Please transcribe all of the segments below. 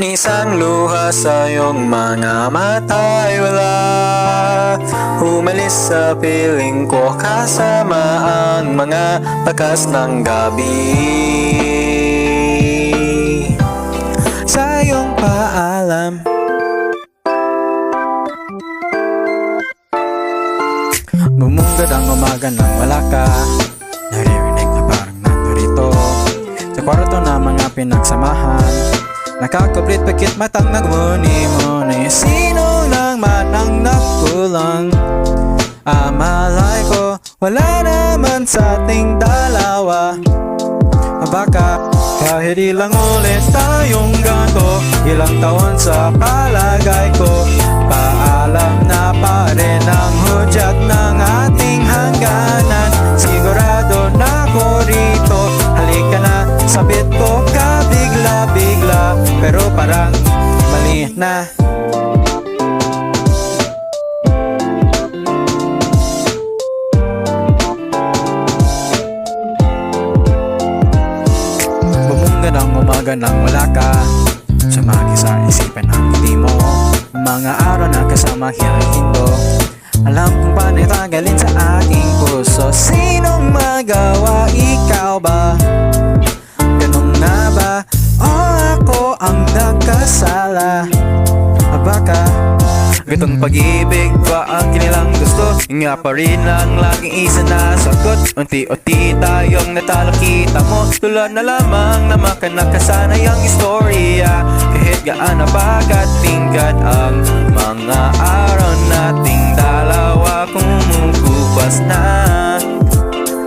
Isang luha sa iyong mga mata'y wala Umalis sa piling ko kasama ang mga bakas ng gabi Sa iyong paalam Bumungad ang umaga nang wala ka Naririnig na parang nandurito Sa kwarto na mga pinagsamahan Nakakablit pagkit matang nagmuni-muni Sino lang man ang nakulang Amalay ko wala naman sa ating dalawa Baka kahit ilang ulit tayong ganto Ilang taon sa palagay ko Paalam na pa rin ang hudyat ng ating hangganan Sigurado na ko rito Halika na, sabit ko ka bigla-bigla Pero parang mali na Bumungad ang umaga nang wala ka Sumagi sa isipan ang hindi mo Mga araw na kasama hinahindo Alam kong paano tagalin sa aking puso Sinong magawa? Ikaw ba? Ganun nga ba? O ako ang nagkasala? Baka Gatong pag-ibig ba ang kinilang gusto? Nga pa rin ang laging isa na sagot Unti-unti tayong natalo kita mo Tulad na lamang na makanakasanay ang istorya Kahit gaano bagat tingkat ang mga araw nating dalawa Kumukupas na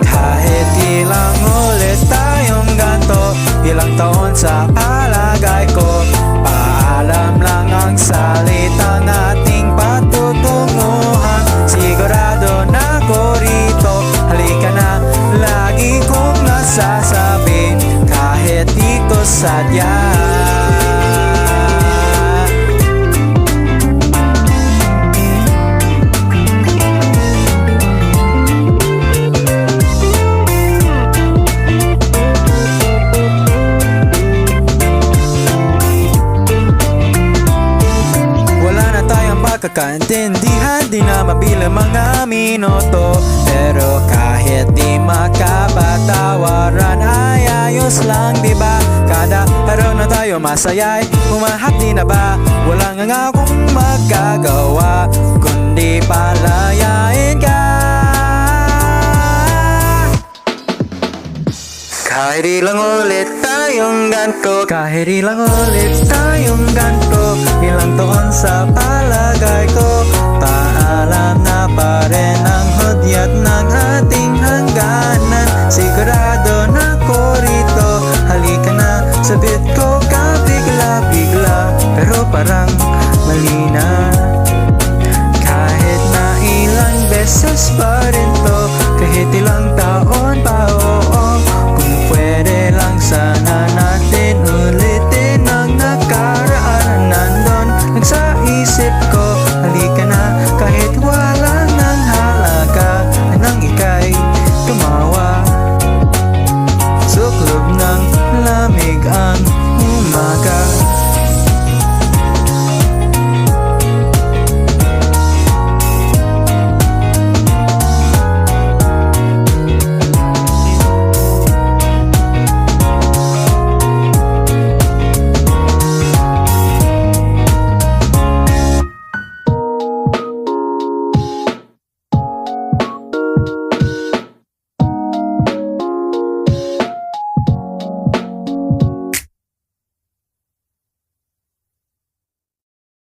Kahit ilang ulit tayong ganto Ilang taon sa palagay ko Paalam lang ang salitang ating patutunguhan Sigurado na ko rito Halika na, lagi kong nasasabi Kahit di ko sadya Pagkakaintindihan di na mabilang mga minuto Pero kahit di makapatawaran ay ayos lang diba? Kada araw na tayo masaya'y humahati na ba? Wala nga akong magagawa kundi palayain ka Kahit ilang ulit tayong ganto Kahit ilang ulit tayong ganto Ilang taon sa palagay ko Paalam na pa rin ang hudyat ng ating hangganan Sigurado na ko rito Halika na, sabit ko ka bigla-bigla Pero parang mali na Kahit na ilang beses pa rin to Kahit ilang